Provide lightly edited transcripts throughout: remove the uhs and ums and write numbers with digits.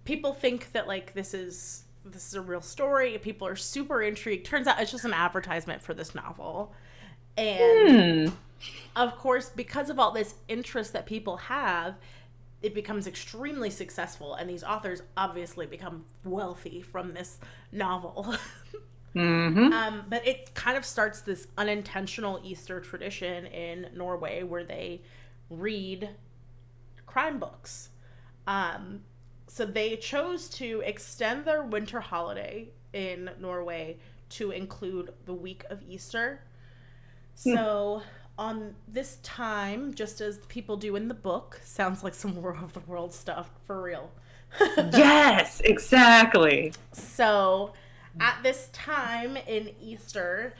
people think that like this is a real story. People are super intrigued. Turns out it's just an advertisement for this novel. And of course, because of all this interest that people have, it becomes extremely successful, and these authors obviously become wealthy from this novel. But it kind of starts this unintentional Easter tradition in Norway where they read crime books. So they chose to extend their winter holiday in Norway to include the week of Easter. So on this time, just as people do in the book, sounds like some War of the World stuff, for real. Yes, exactly. So at this time in Easter,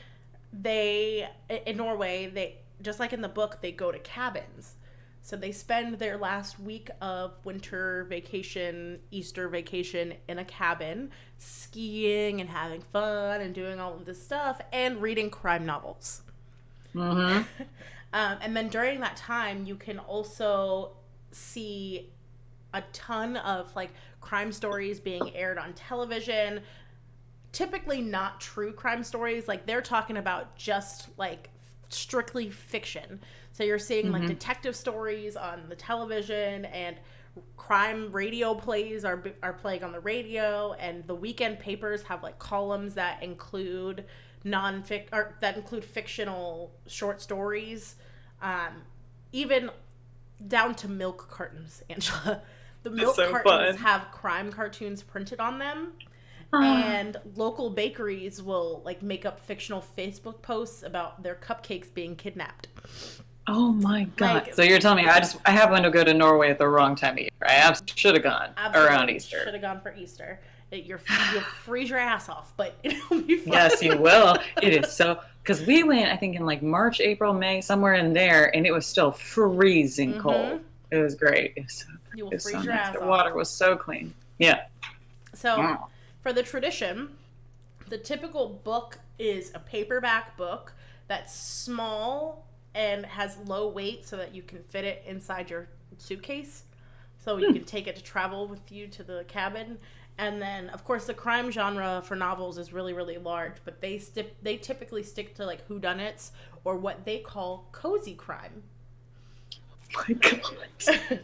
in Norway, just like in the book, they go to cabins. So they spend their last week of winter vacation, Easter vacation, in a cabin, skiing and having fun and doing all of this stuff and reading crime novels. And then during that time, you can also see a ton of like crime stories being aired on television. Typically not true crime stories. Like they're talking about just like strictly fiction. So you're seeing like detective stories on the television, and crime radio plays are playing on the radio, and the weekend papers have like columns that include fictional short stories, even down to milk cartons, Angela. The milk cartons have crime cartoons printed on them. And local bakeries will like make up fictional Facebook posts about their cupcakes being kidnapped. Oh my God. Like, so you're telling me I happened to go to Norway at the wrong time of year. I should have gone around Easter. Should have gone for Easter. You'll freeze your ass off, but it'll be fun. Yes, you will. It is so, because we went, I think, in like March, April, May, somewhere in there, and it was still freezing cold. It was great. You will freeze your ass off. The water was so clean. Yeah. So, for the tradition, the typical book is a paperback book that's small and has low weight so that you can fit it inside your suitcase. So you can take it to travel with you to the cabin. And then, of course, the crime genre for novels is really, really large, but they typically stick to like whodunits or what they call cozy crime. Oh my God.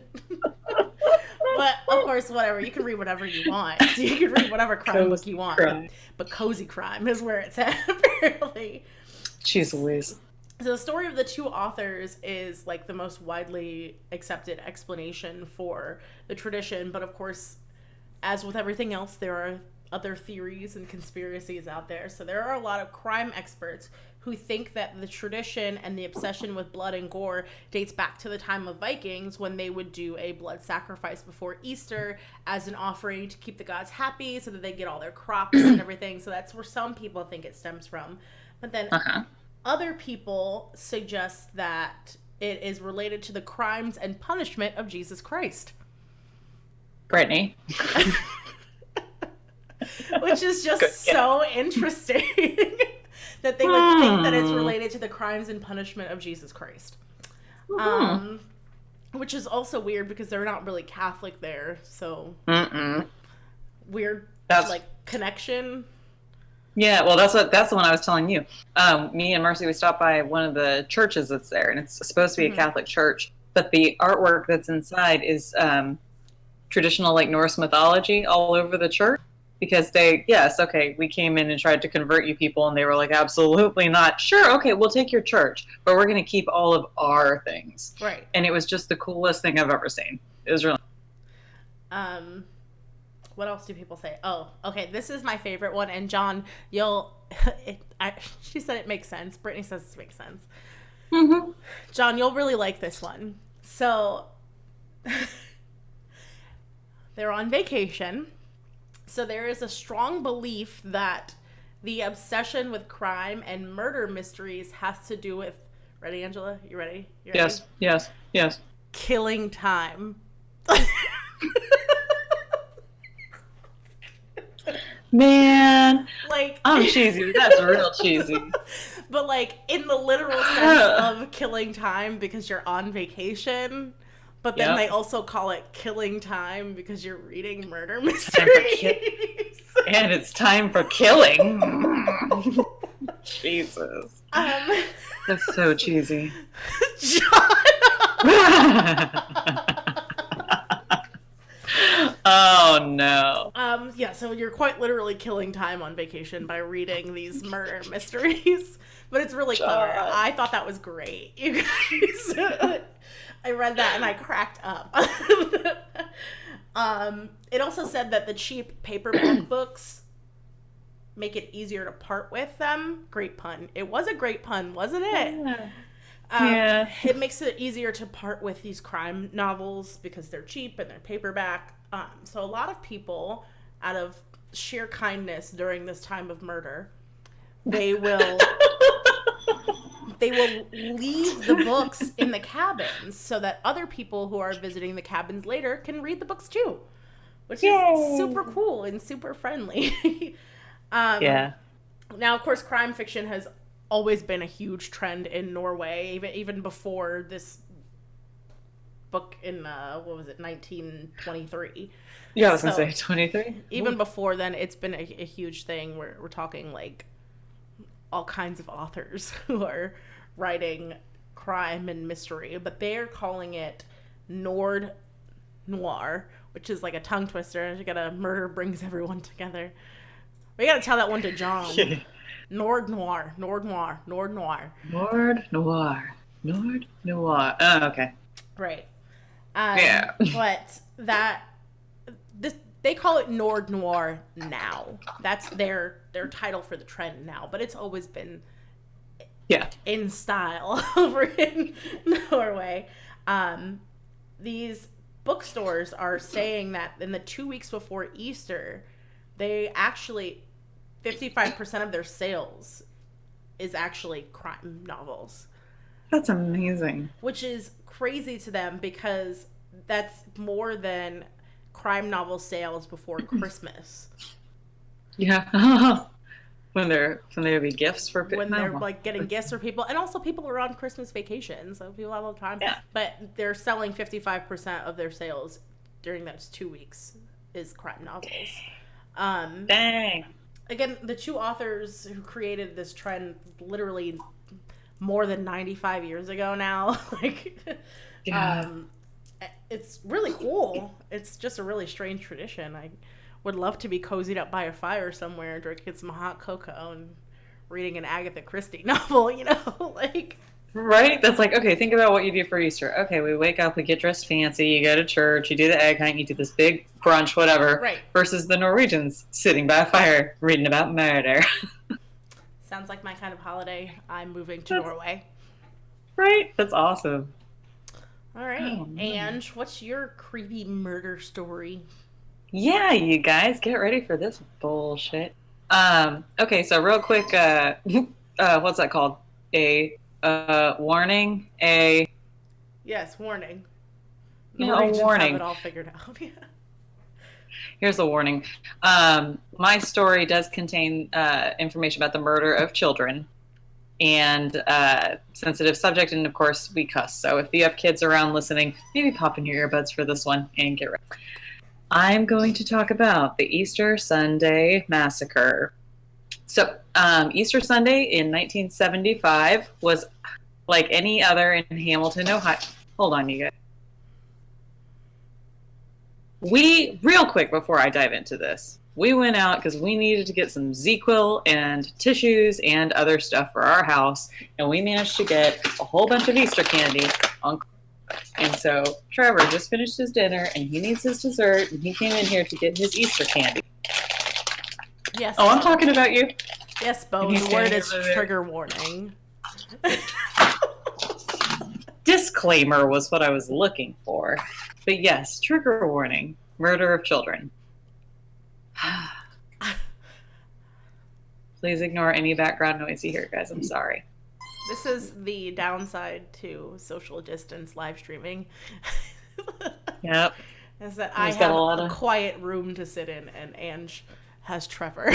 But of course, whatever, you can read whatever you want. So you can read whatever crime book you want. But cozy crime is where it's at, apparently. Jeez Louise. So the story of the two authors is like the most widely accepted explanation for the tradition, but of course, as with everything else, there are other theories and conspiracies out there. So there are a lot of crime experts who think that the tradition and the obsession with blood and gore dates back to the time of Vikings, when they would do a blood sacrifice before Easter as an offering to keep the gods happy so that they get all their crops and everything. So that's where some people think it stems from. But then other people suggest that it is related to the crimes and punishment of Jesus Christ. Brittany. Which is just so interesting that they would think that it's related to the crimes and punishment of Jesus Christ. Which is also weird because they're not really Catholic there, so weird connection. Yeah, well, that's the one I was telling you. Me and Mercy, we stopped by one of the churches that's there, and it's supposed to be a Catholic church, but the artwork that's inside is traditional like Norse mythology all over the church, because we came in and tried to convert you people, and they were like, absolutely not. Sure, okay, we'll take your church, but we're going to keep all of our things. Right. And it was just the coolest thing I've ever seen. It was really what else do people say? Oh, okay, this is my favorite one, and John, she said it makes sense. Brittany says it makes sense. John, you'll really like this one. So they're on vacation. So there is a strong belief that the obsession with crime and murder mysteries has to do with, ready, Angela? You ready? Yes. Killing time. Man. Like, I'm cheesy. That's real cheesy. But like in the literal sense of killing time because you're on vacation. But then they also call it killing time because you're reading murder Time mysteries. And it's time for killing. Jesus. That's so cheesy. John. Oh no. Yeah, so you're quite literally killing time on vacation by reading these murder mysteries. But it's really clever. I thought that was great. You guys. I read that and I cracked up. It also said that the cheap paperback books make it easier to part with them. Great pun. It was a great pun, wasn't it? Yeah. It makes it easier to part with these crime novels because they're cheap and they're paperback. So a lot of people, out of sheer kindness during this time of murder, they will leave the books in the cabins so that other people who are visiting the cabins later can read the books too, which is super cool and super friendly. Yeah. Now, of course, crime fiction has always been a huge trend in Norway, even before this book in, 1923. Yeah, I was going to say 23. Even before then, it's been a huge thing. We're talking, like, all kinds of authors who are writing crime and mystery, but they're calling it Nord Noir, which is like a tongue twister. You gotta murder brings everyone together. We gotta tell that one to John. Nord Noir, Nord Noir, Nord Noir. Nord Noir. Nord Noir. Oh, okay. Right. Yeah. But they call it Nord Noir now. That's their title for the trend now. But it's always been in style over in Norway. These bookstores are saying that in the 2 weeks before Easter, they actually 55% of their sales is actually crime novels. That's amazing. Which is crazy to them because that's more than crime novel sales before Christmas. Yeah. when there would be gifts for people. When they're like getting gifts for people, and also people are on Christmas vacation, so people have all the time. Yeah. But they're selling 55% of their sales during those 2 weeks is crime novels. Dang. Again, the two authors who created this trend literally more than 95 years ago now. It's really cool. It's just a really strange tradition. I would love to be cozied up by a fire somewhere, drinking some hot cocoa and reading an Agatha Christie novel, Right? That's like, okay, think about what you do for Easter. Okay, we wake up, we get dressed fancy, you go to church, you do the egg hunt, you do this big brunch, whatever. Right. Versus the Norwegians sitting by a fire reading about murder. Sounds like my kind of holiday. I'm moving to Norway. Right? That's awesome. All right. Ange, what's your creepy murder story? Yeah, you guys, get ready for this bullshit. Okay, so real quick, what's that called? A warning? Yes, warning. A warning. Have it all figured out. Yeah. Here's the warning. My story does contain information about the murder of children and sensitive subject, and of course we cuss. So if you have kids around listening, maybe pop in your earbuds for this one and get ready. I'm going to talk about the Easter Sunday massacre. So Easter Sunday in 1975 was like any other in Hamilton, Ohio. Hold on, you guys. Real quick before I dive into this, we went out because we needed to get some ZzzQuil and tissues and other stuff for our house, and we managed to get a whole bunch of Easter candy. And so Trevor just finished his dinner, and he needs his dessert, and he came in here to get his Easter candy. Yes. Oh, I'm talking about you. Yes, Bo. The word is trigger warning. Disclaimer was what I was looking for. But yes, trigger warning. Murder of children. Please ignore any background noise you hear, guys. I'm sorry. This is the downside to social distance live streaming. Yep. Is that I have a quiet room to sit in, and Ange has Trevor.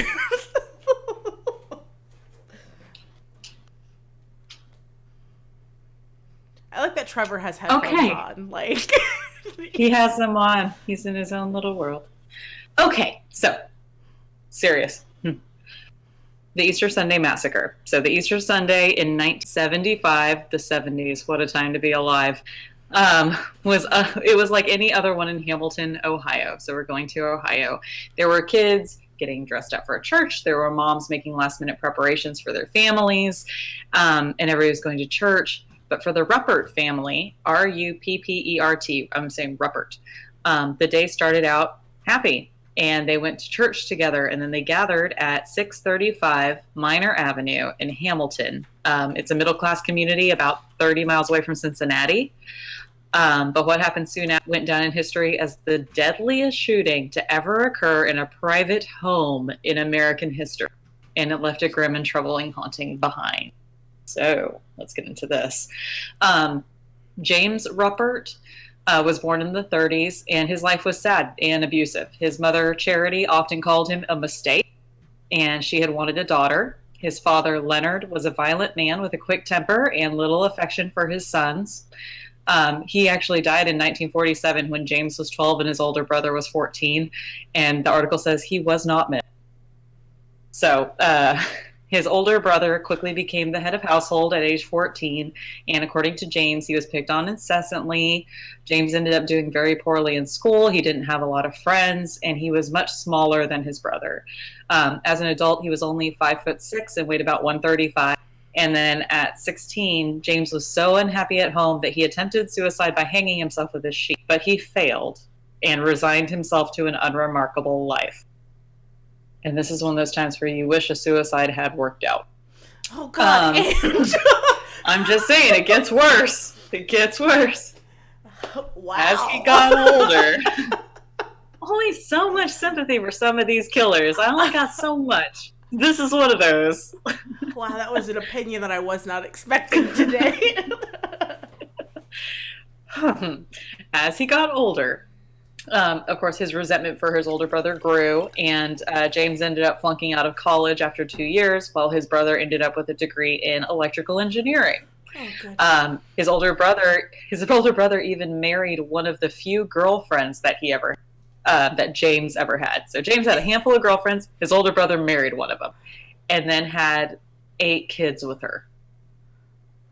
I like that Trevor has headphones on. He has them on. He's in his own little world. Okay, so serious. The Easter Sunday Massacre. So the Easter Sunday in 1975, the 70s, what a time to be alive, it was like any other one in Hamilton, Ohio. So we're going to Ohio. There were kids getting dressed up for a church. There were moms making last-minute preparations for their families, and everybody was going to church. But for the Ruppert family, Ruppert, I'm saying Ruppert, the day started out happy. And they went to church together, and then they gathered at 635 Minor Avenue in Hamilton. It's a middle-class community about 30 miles away from Cincinnati. But what happened soon after went down in history as the deadliest shooting to ever occur in a private home in American history. And it left a grim and troubling haunting behind. So let's get into this. James Ruppert was born in the 30s, and his life was sad and abusive. His mother, Charity, often called him a mistake, and she had wanted a daughter. His father, Leonard, was a violent man with a quick temper and little affection for his sons. He actually died in 1947 when James was 12 and his older brother was 14, and the article says he was not missed. So, his older brother quickly became the head of household at age 14, and according to James, he was picked on incessantly. James ended up doing very poorly in school. He didn't have a lot of friends, and he was much smaller than his brother. As an adult, he was only 5'6" and weighed about 135. And then at 16, James was so unhappy at home that he attempted suicide by hanging himself with his sheet, but he failed and resigned himself to an unremarkable life. And this is one of those times where you wish a suicide had worked out. Oh, God. I'm just saying, it gets worse. It gets worse. Wow. As he got older. Only so much sympathy for some of these killers. I only got so much. This is one of those. Wow, that was an opinion that I was not expecting today. As he got older, of course, his resentment for his older brother grew, and James ended up flunking out of college after 2 years, while his brother ended up with a degree in electrical engineering. Oh, his older brother even married one of the few girlfriends that that James ever had. So James had a handful of girlfriends. His older brother married one of them, and then had 8 kids with her.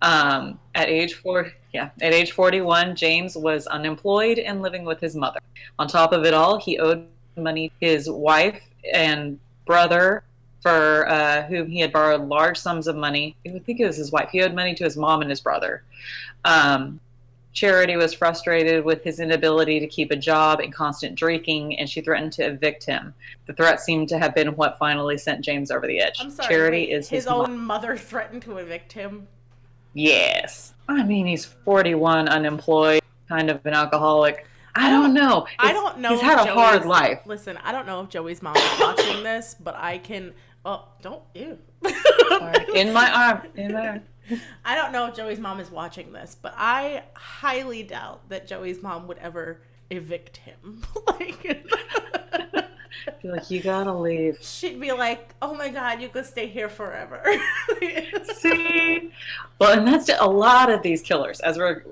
At age 41, James was unemployed and living with his mother. On top of it all, he owed money to his wife and brother, for whom he had borrowed large sums of money. I would think it was his wife. He owed money to his mom and his brother. Charity was frustrated with his inability to keep a job and constant drinking, and she threatened to evict him. The threat seemed to have been what finally sent James over the edge. I'm sorry, Charity is his own mother threatened to evict him. Yes. I mean, he's 41, unemployed, kind of an alcoholic. I don't know. I don't know. He's had a hard life. Listen, I don't know if Joey's mom is watching this, but I can... Oh, don't... Ew. Sorry. In my arm. I don't know if Joey's mom is watching this, but I highly doubt that Joey's mom would ever evict him. Be like, you gotta leave. She'd be like, oh my God, you could stay here forever. See? Well, and that's a lot of these killers.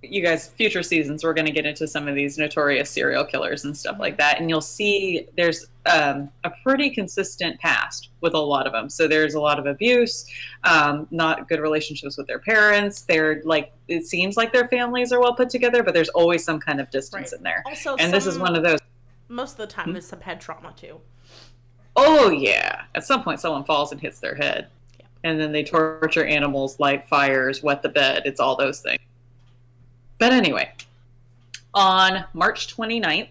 You guys, future seasons, we're going to get into some of these notorious serial killers and stuff like that. And you'll see there's a pretty consistent past with a lot of them. So there's a lot of abuse, not good relationships with their parents. It seems like their families are well put together, but there's always some kind of distance in there. Also, and this is one of those. Most of the time, there's some head trauma too. Oh, yeah. At some point, someone falls and hits their head. Yeah. And then they torture animals, light fires, wet the bed. It's all those things. But anyway, on March 29th,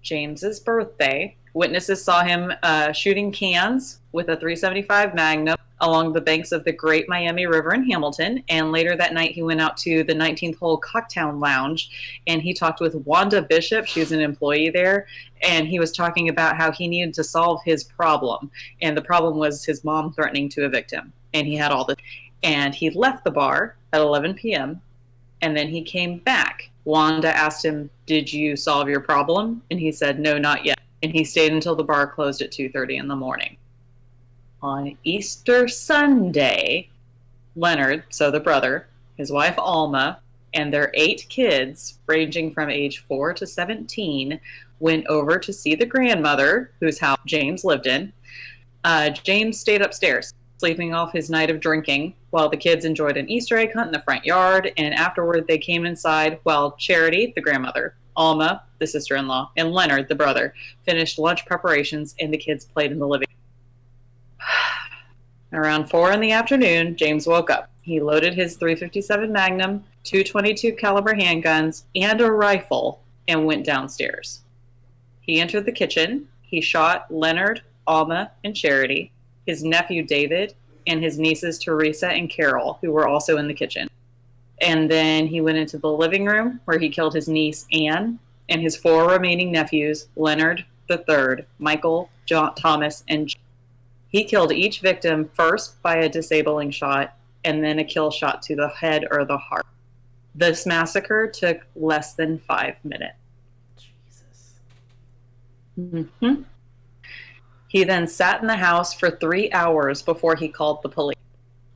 James's birthday, witnesses saw him shooting cans with a .375 Magnum along the banks of the Great Miami River in Hamilton. And later that night, he went out to the 19th Hole Cocktail Lounge, and he talked with Wanda Bishop. She was an employee there, and he was talking about how he needed to solve his problem. And the problem was his mom threatening to evict him. And he had all this. And he left the bar at 11 p.m., and then he came back. Wanda asked him, "Did you solve your problem?" And he said, "No, not yet." And he stayed until the bar closed at 2:30 in the morning. On Easter Sunday, Leonard, so the brother, his wife Alma, and their 8 kids, ranging from age 4 to 17, went over to see the grandmother, whose house James lived in. James stayed upstairs, sleeping off his night of drinking, while the kids enjoyed an Easter egg hunt in the front yard, and afterward they came inside while Charity, the grandmother, Alma, the sister-in-law, and Leonard, the brother, finished lunch preparations, and the kids played in the living room. Around 4 in the afternoon, James woke up. He loaded his .357 Magnum, 222 caliber handguns, and a rifle, and went downstairs. He entered the kitchen. He shot Leonard, Alma, and Charity, his nephew David, and his nieces Teresa and Carol, who were also in the kitchen. And then he went into the living room where he killed his niece Anne and his 4 remaining nephews, Leonard the third, Michael, John, Thomas, and John. He killed each victim first by a disabling shot and then a kill shot to the head or the heart. This massacre took less than 5 minutes. Jesus. Mm-hmm. He then sat in the house for 3 hours before he called the police.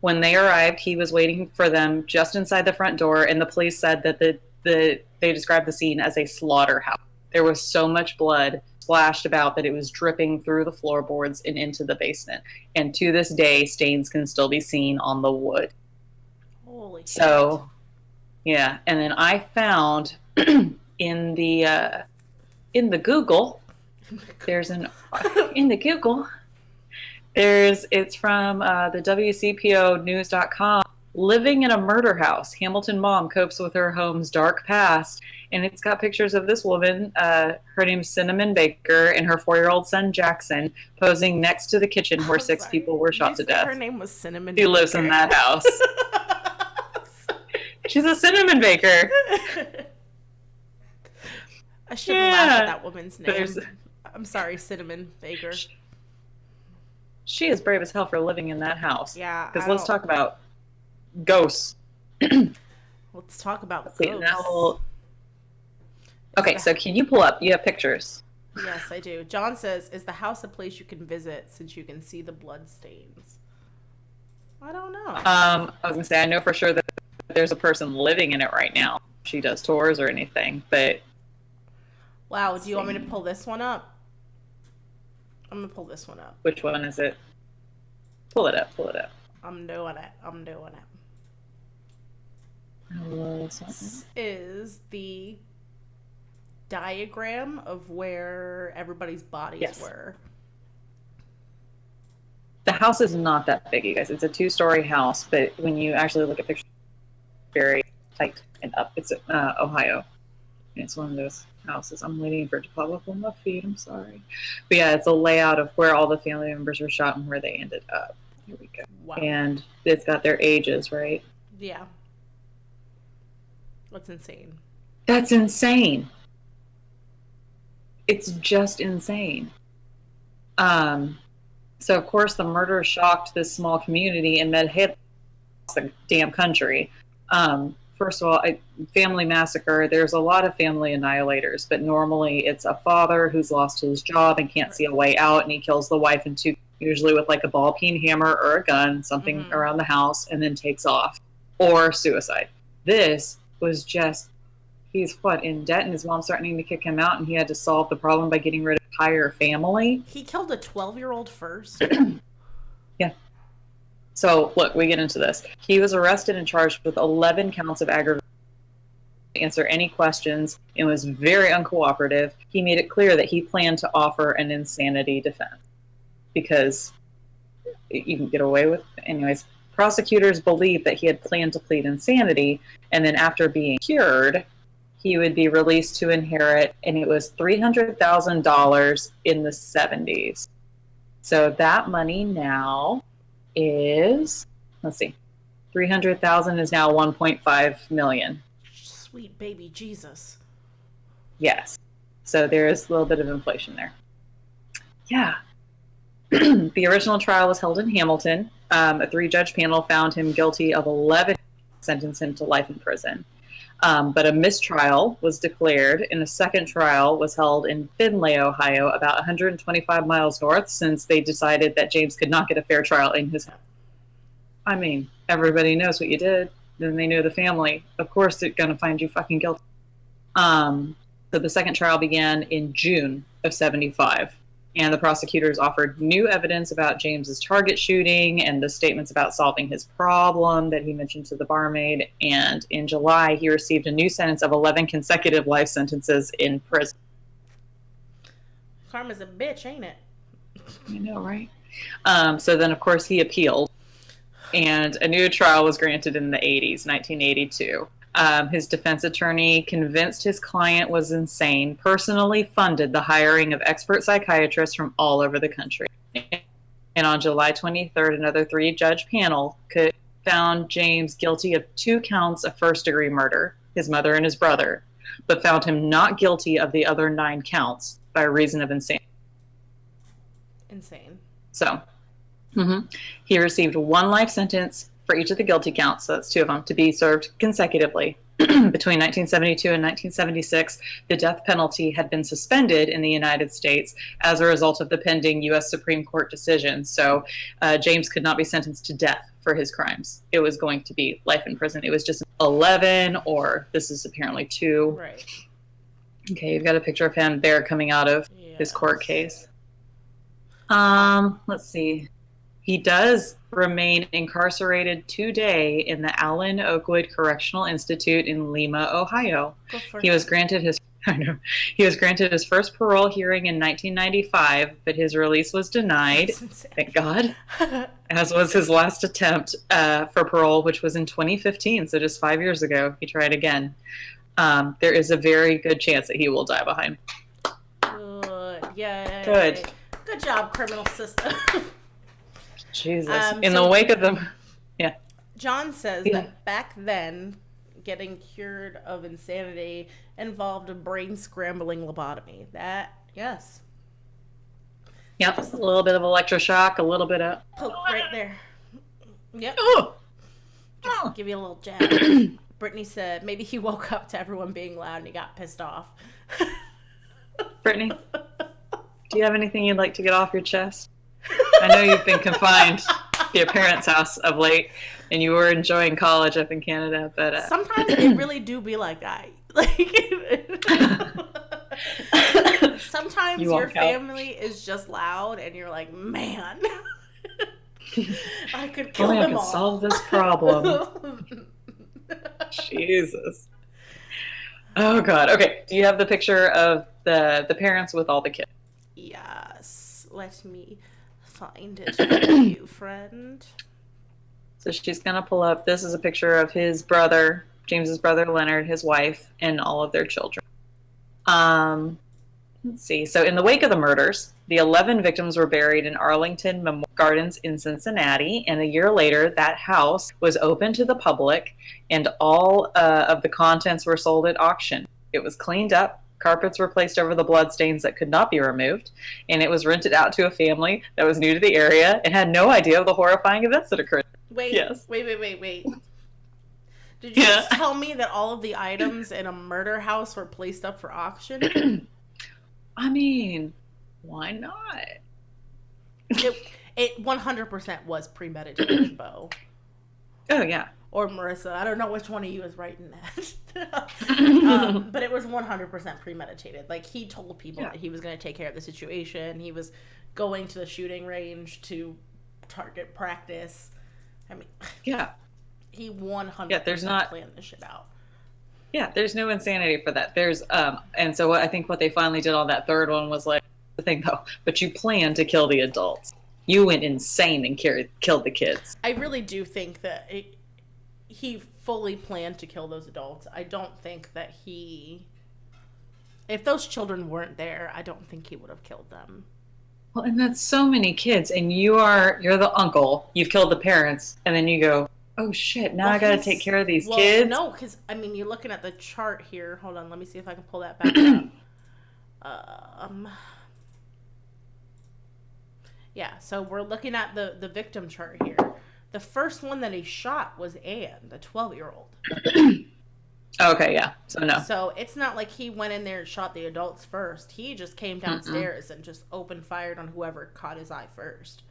When they arrived, he was waiting for them just inside the front door, and the police said that they described the scene as a slaughterhouse. There was so much blood splashed about that it was dripping through the floorboards and into the basement. And to this day, stains can still be seen on the wood. Holy shit. So, yeah. And then I found in the Google, it's from the WCPOnews.com. Living in a murder house. Hamilton mom copes with her home's dark past. And it's got pictures of this woman, her name's Cinnamon Baker, and her 4-year-old son Jackson, posing next to the kitchen where 6 people were shot to death. Her name was Cinnamon She Baker. lives in that house. She's a cinnamon baker. I shouldn't laugh at that woman's name. I'm sorry, Cinnamon Baker. She is brave as hell for living in that house. Yeah. Because let's talk about ghosts. Let's talk about ghosts. Okay, so can you pull up? You have pictures. Yes, I do. John says, is the house a place you can visit since you can see the blood stains? I don't know. I was going to say, I know for sure that there's a person living in it right now. She does tours or anything, but... Wow, do you want me to pull this one up? I'm going to pull this one up. Which one is it? Pull it up. I'm doing it. This is the diagram of where everybody's bodies were. The house is not that big, you guys. It's a 2-story house, but when you actually look at pictures, it's very tight and up. It's Ohio. And it's one of those houses. I'm waiting for it to pop up on my feed. I'm sorry. But yeah, it's a layout of where all the family members were shot and where they ended up. Here we go. Wow. And it's got their ages, right? Yeah. That's insane. That's insane. It's just insane. So, of course, the murder shocked this small community and met hit the damn country. First of all, family massacre, there's a lot of family annihilators, but normally it's a father who's lost his job and can't see a way out, and he kills the wife and 2, usually with like a ball peen hammer or a gun, something around the house, and then takes off. Or suicide. This was just, he's in debt, and his mom's threatening to kick him out, and he had to solve the problem by getting rid of the entire family. He killed a 12-year-old first? Yeah. So, look, we get into this. He was arrested and charged with 11 counts of aggravation. To answer any questions and was very uncooperative. He made it clear that he planned to offer an insanity defense because you can get away with it. Anyways, prosecutors believed that he had planned to plead insanity, and then after being cured, he would be released to inherit, and it was $300,000 in the 70s. So that money now is, let's see, 300,000 is now 1.5 million. Sweet baby Jesus. Yes. So there is a little bit of inflation there. Yeah. The original trial was held in Hamilton. A 3-judge panel found him guilty of 11, sentenced him to life in prison. But a mistrial was declared, and a second trial was held in Findlay, Ohio, about 125 miles north, since they decided that James could not get a fair trial in his house. I mean, everybody knows what you did. then they know the family. Of course, they're going to find you fucking guilty. So the second trial began in June of 75. And the prosecutors offered new evidence about James's target shooting and the statements about solving his problem that he mentioned to the barmaid. And in July, he received a new sentence of 11 consecutive life sentences in prison. Karma's a bitch, ain't it? I know, right? So then, of course, he appealed. And a new trial was granted in the 80s, 1982. His defense attorney convinced his client was insane, personally funded the hiring of expert psychiatrists from all over the country. And on July 23rd, another 3-judge panel found James guilty of 2 counts of first-degree murder, his mother and his brother, but found him not guilty of the other 9 counts by reason of insanity. Insane. So, he received 1 life sentence for each of the guilty counts, so that's 2 of them, to be served consecutively. Between 1972 and 1976, the death penalty had been suspended in the United States as a result of the pending U.S. Supreme Court decision. So James could not be sentenced to death for his crimes. It was going to be life in prison. It was just 11, or this is apparently 2. Right. Okay, you've got a picture of him there coming out of his court case. Let's see. He does remain incarcerated today in the Allen Oakwood Correctional Institute in Lima, Ohio. He was granted his first parole hearing in 1995, but his release was denied. Thank God. As was his last attempt for parole, which was in 2015, so just 5 years ago. He tried again. There is a very good chance that he will die behind. Good. Yay. Good. Good job, criminal system. Jesus. In the wake of them. Yeah. John says that back then, getting cured of insanity involved a brain-scrambling lobotomy. That, yes. Yep. Just a little bit of electroshock, a little bit of... Poke right there. Yep. Just give you a little jab. Brittany said maybe he woke up to everyone being loud and he got pissed off. Brittany, do you have anything you'd like to get off your chest? I know you've been confined to your parents' house of late, and you were enjoying college up in Canada, but... Sometimes it really do be like that. Sometimes your family is just loud, and you're like, man, I could kill them all. I could solve this problem. Jesus. Oh, God. Okay, do you have the picture of the parents with all the kids? Yes. Let me find it for you, friend. So she's going to pull up. This is a picture of his brother, James's brother, Leonard, his wife, and all of their children. Let's see. So in the wake of the murders, the 11 victims were buried in Arlington Memorial Gardens in Cincinnati, and a year later, that house was open to the public, and all of the contents were sold at auction. It was cleaned up. Carpets were placed over the bloodstains that could not be removed, and it was rented out to a family that was new to the area and had no idea of the horrifying events that occurred. Wait. Did you just tell me that all of the items in a murder house were placed up for auction? I mean, why not? It 100% was premeditated, Bo. Oh, yeah. Or Marissa. I don't know which one of you is writing that. But it was 100% premeditated. Like, he told people that he was going to take care of the situation. He was going to the shooting range to target practice. I mean, he 100% planned this shit out. Yeah, there's no insanity for that. There's and so I think what they finally did on that third one was like the thing though. But you planned to kill the adults. You went insane and killed the kids. I really do think that he fully planned to kill those adults. I don't think that if those children weren't there, I don't think he would have killed them. Well, and that's so many kids, and you're the uncle. You've killed the parents, and then you go, oh shit! Now I got to take care of these kids. No, because I mean, you're looking at the chart here. Hold on, let me see if I can pull that back up. Yeah, so we're looking at the victim chart here. The first one that he shot was Anne, the 12-year-old. Okay, yeah. So no. So it's not like he went in there and shot the adults first. He just came downstairs and just open fired on whoever caught his eye first.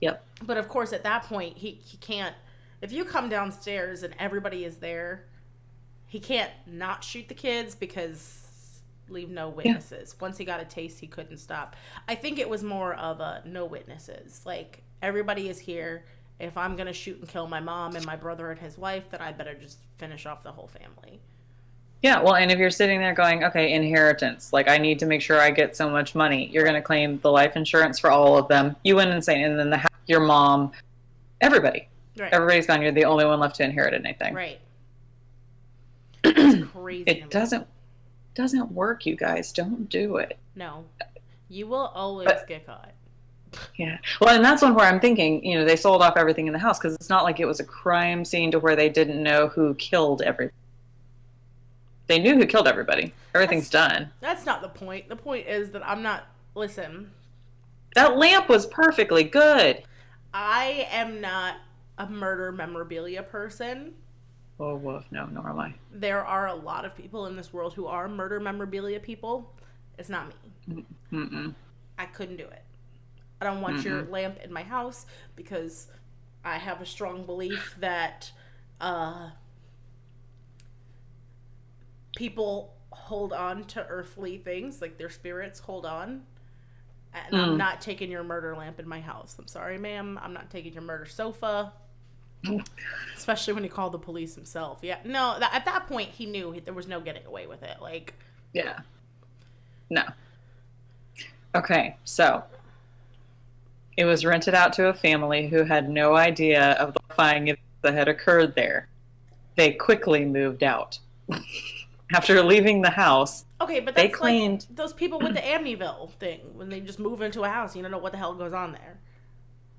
Yep. But of course, at that point, he can't. If you come downstairs and everybody is there, he can't not shoot the kids because leave no witnesses. Once he got a taste, he couldn't stop. I think it was more of a no witnesses. Like, everybody is here. If I'm going to shoot and kill my mom and my brother and his wife, then I better just finish off the whole family. Yeah, well, and if you're sitting there going, okay, inheritance, like I need to make sure I get so much money, you're going to claim the life insurance for all of them. You went insane. And then your mom, everybody. Right. Everybody's gone. You're the only one left to inherit anything. Right. It's crazy. It doesn't work, you guys. Don't do it. No. You will always get caught. Yeah. Well, and that's one where I'm thinking, they sold off everything in the house because it's not like it was a crime scene to where they didn't know who killed everybody. They knew who killed everybody. Everything's done. That's not the point. The point is that I'm not... Listen. That lamp was perfectly good. I am not a murder memorabilia person. Oh, woof. No, nor am I. There are a lot of people in this world who are murder memorabilia people. It's not me. Mm-mm. I couldn't do it. I don't want your lamp in my house because I have a strong belief that people hold on to earthly things, like their spirits hold on. And I'm not taking your murder lamp in my house. I'm sorry, ma'am. I'm not taking your murder sofa. Especially when he called the police himself. Yeah. No, at that point, he knew there was no getting away with it. Like. Yeah. No. Okay, so it was rented out to a family who had no idea of the horrifying events that had occurred there. They quickly moved out. After leaving the house, okay, but that's they claimed like those people with the Amityville thing when they just move into a house, you don't know what the hell goes on there.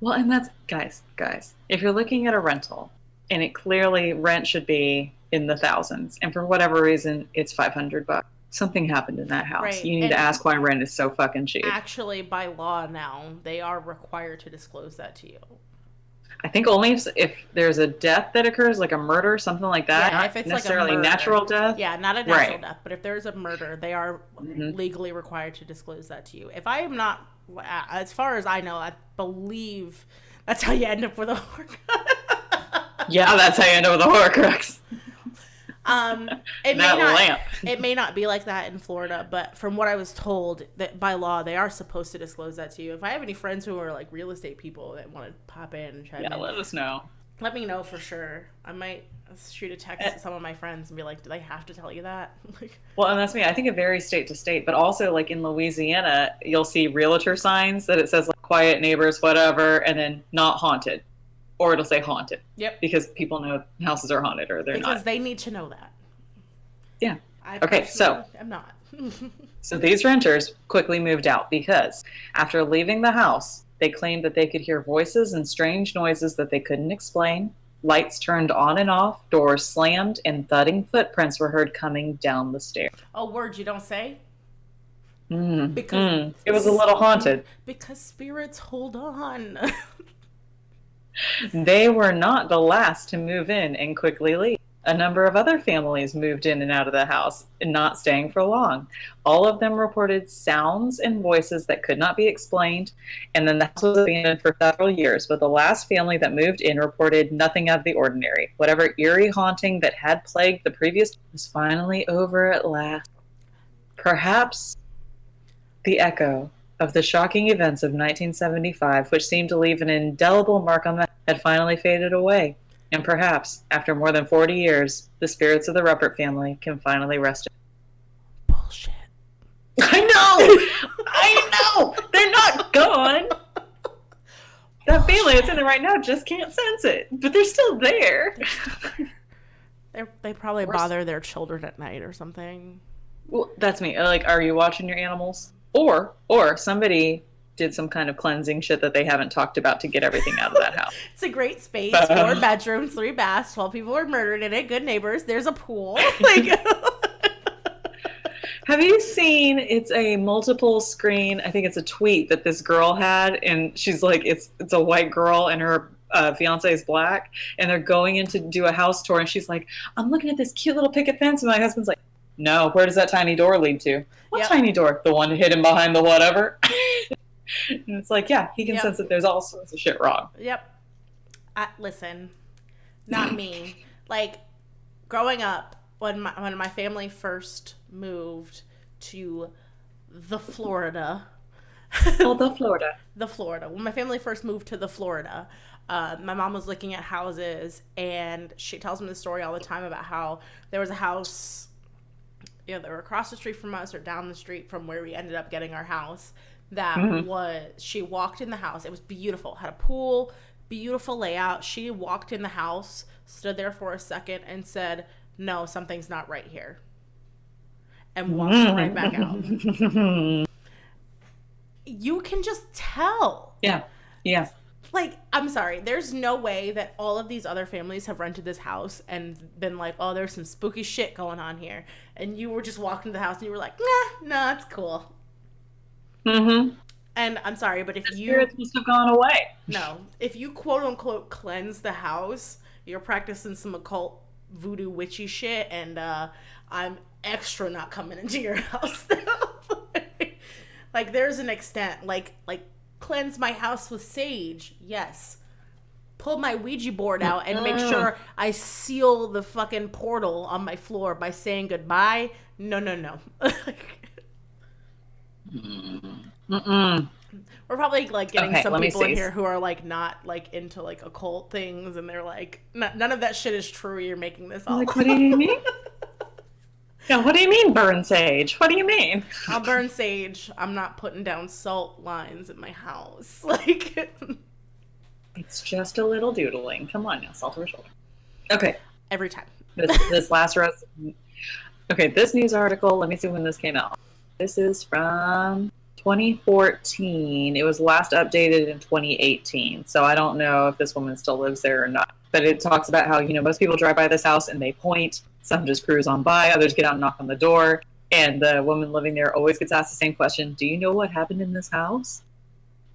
Well, and that's guys. If you're looking at a rental, and it clearly rent should be in the thousands, and for whatever reason it's $500, something happened in that house. Right. You need to ask why rent is so fucking cheap. Actually, by law now, they are required to disclose that to you. I think only if there's a death that occurs, like a murder, something like that. Yeah, if it's necessarily like a natural death. Yeah, not a natural death, but if there's a murder, they are legally required to disclose that to you. If I am not, as far as I know, I believe that's how you end up with a Horcrux. Yeah, that's how you end up with a Horcrux. It may not be like that in Florida, but from what I was told, that by law they are supposed to disclose that to you. If I have any friends who are like real estate people that want to pop in and chime in, let us know. Let me know for sure. I might shoot a text to some of my friends and be like, do they have to tell you that? Well, and that's me. I think it varies state to state, but also like in Louisiana, you'll see realtor signs that it says like quiet neighbors, whatever, and then not haunted. Or it'll say haunted. Yep. Because people know houses are haunted or they're not. Because they need to know that. Yeah. I'm not. So these renters quickly moved out because after leaving the house, they claimed that they could hear voices and strange noises that they couldn't explain. Lights turned on and off, doors slammed, and thudding footprints were heard coming down the stairs. Oh, word you don't say? Because it was a little haunted. Because spirits hold on. They were not the last to move in and quickly leave. A number of other families moved in and out of the house, not staying for long. All of them reported sounds and voices that could not be explained, and then the house was abandoned for several years, but the last family that moved in reported nothing out of the ordinary. Whatever eerie haunting that had plagued the previous was finally over at last. Perhaps the echo of the shocking events of 1975, which seemed to leave an indelible mark on the had finally faded away. And perhaps, after more than 40 years, the spirits of the Ruppert family can finally rest. Bullshit. I know! They're not gone! That family that's in there right now just can't sense it. But they're still there. They probably bother their children at night or something. Well, that's me. Like, are you watching your animals? Or somebody did some kind of cleansing shit that they haven't talked about to get everything out of that house. It's a great space, 4 bedrooms, 3 baths, 12 people were murdered in it, good neighbors, there's a pool. Have you seen, it's a multiple screen, I think it's a tweet that this girl had, and she's like, it's a white girl and her fiance is black, and they're going in to do a house tour, and she's like, I'm looking at this cute little picket fence, and my husband's like, no, where does that tiny door lead to? What tiny door? The one hidden behind the whatever? And it's like, yeah, he can sense that there's all sorts of shit wrong. Yep. Listen, not me. Like, growing up, when my family first moved to the Florida, Oh, the Florida. the Florida. When my family first moved to the Florida, my mom was looking at houses, and she tells me the story all the time about how there was a house, they were across the street from us or down the street from where we ended up getting our house. She walked in the house. It was beautiful. Had a pool, beautiful layout. She walked in the house, stood there for a second, and said, "No, something's not right here," and walked right back out. You can just tell. Yeah. Yeah. Like, I'm sorry, there's no way that all of these other families have rented this house and been like, "Oh, there's some spooky shit going on here," and you were just walking to the house and you were like, "Nah, it's cool." Mm-hmm. And I'm sorry, but if the spirits must have gone away. If you quote unquote cleanse the house, you're practicing some occult voodoo witchy shit, and I'm extra not coming into your house now. Like, there's an extent, like cleanse my house with sage, yes. Pull my Ouija board out and make sure I seal the fucking portal on my floor by saying goodbye. No. We're probably like getting some people in here who are like not like into like occult things, and they're like, none of that shit is true. You're making this all like, what do you mean? Yeah, what do you mean burn sage? What do you mean? I'll burn sage. I'm not putting down salt lines in my house. Like, it's just a little doodling. Come on now, salt over shoulder. Okay. Every time. This last Okay, this news article, let me see when this came out. This is from 2014. It was last updated in 2018. So I don't know if this woman still lives there or not. But it talks about how, most people drive by this house and they point. Some just cruise on by. Others get out and knock on the door. And the woman living there always gets asked the same question. Do you know what happened in this house?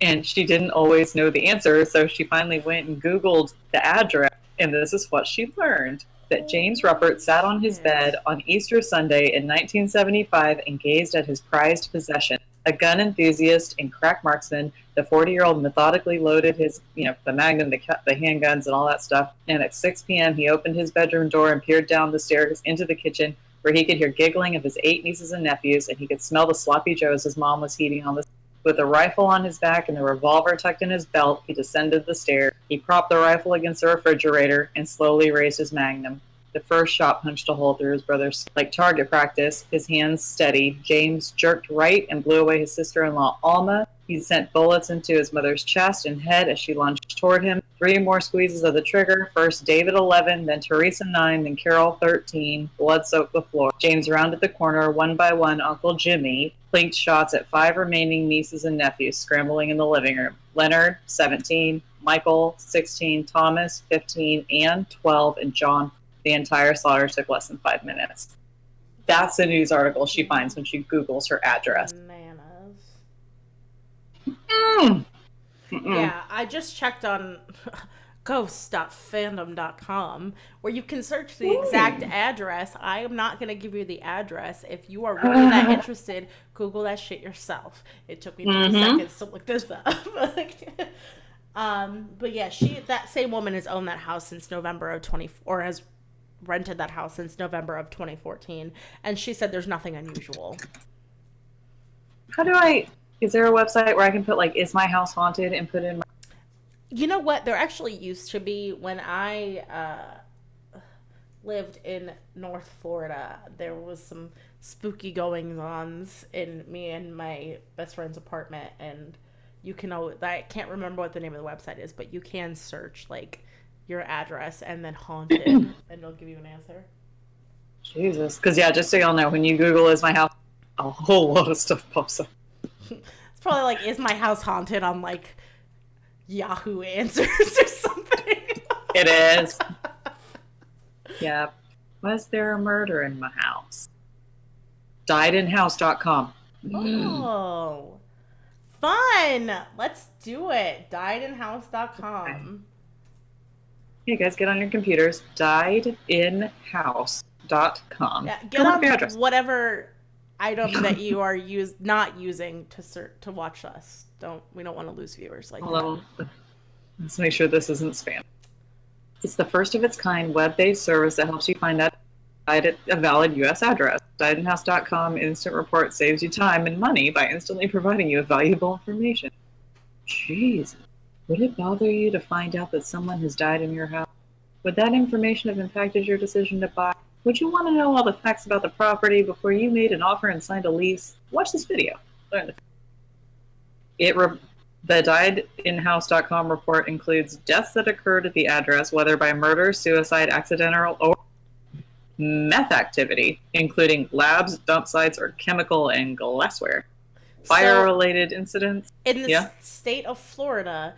And she didn't always know the answer. So she finally went and Googled the address. And this is what she learned. That James Ruppert sat on his bed on Easter Sunday in 1975 and gazed at his prized possession. A gun enthusiast and crack marksman, the 40-year-old methodically loaded his, the Magnum, the handguns, and all that stuff. And at 6 p.m., he opened his bedroom door and peered down the stairs into the kitchen, where he could hear giggling of his 8 nieces and nephews, and he could smell the sloppy joes his mom was heating on the. With a rifle on his back and the revolver tucked in his belt, he descended the stairs. He propped the rifle against the refrigerator and slowly raised his Magnum. The first shot punched a hole through his brother's. Like target practice, his hands steady, James jerked right and blew away his sister-in-law, Alma. He sent bullets into his mother's chest and head as she lunged toward him. 3 more squeezes of the trigger. First David 11, then Teresa 9, then Carol 13. Blood soaked the floor. James rounded the corner. One by one, Uncle Jimmy plinked shots at 5 remaining nieces and nephews scrambling in the living room. Leonard, 17. Michael, 16. Thomas, 15. Ann, 12. And John. The entire slaughter took less than 5 minutes. That's the news article she finds when she Googles her address. Yeah, I just checked on ghosts.fandom.com where you can search the exact address. I am not going to give you the address. If you are really that interested, Google that shit yourself. It took me 2 seconds to look this up. But yeah, that same woman has owned that house since November of 20, or has rented that house since November of 2014, and she said there's nothing unusual. Is there a website where I can put like, is my house haunted, and put in my... You know what? There actually used to be when I lived in North Florida. There was some spooky goings-ons in me and my best friend's apartment, and you can I can't remember what the name of the website is, but you can search like your address and then haunted, and it'll give you an answer. Jesus, because just so y'all know, when you Google "is my house," a whole lot of stuff pops up. It's probably like "is my house haunted" on like Yahoo Answers or something. It is. Yeah. Was there a murder in my house? Diedinhouse.com. Oh, fun! Let's do it. Diedinhouse.com. Okay. Hey guys, get on your computers. Diedinhouse.com. Yeah, get on whatever item that you are not using to watch us. We don't want to lose viewers like that. Let's make sure this isn't spam. It's the first of its kind web-based service that helps you find that died at a valid U.S. address. Diedinhouse.com Instant Report saves you time and money by instantly providing you with valuable information. Jeez, would it bother you to find out that someone has died in your house? Would that information have impacted your decision to buy? Would you want to know all the facts about the property before you made an offer and signed a lease? Watch this video. Learn the The diedinhouse.com report includes deaths that occurred at the address, whether by murder, suicide, accidental, or meth activity, including labs, dump sites, or chemical and glassware. Fire-related incidents. In the state of Florida,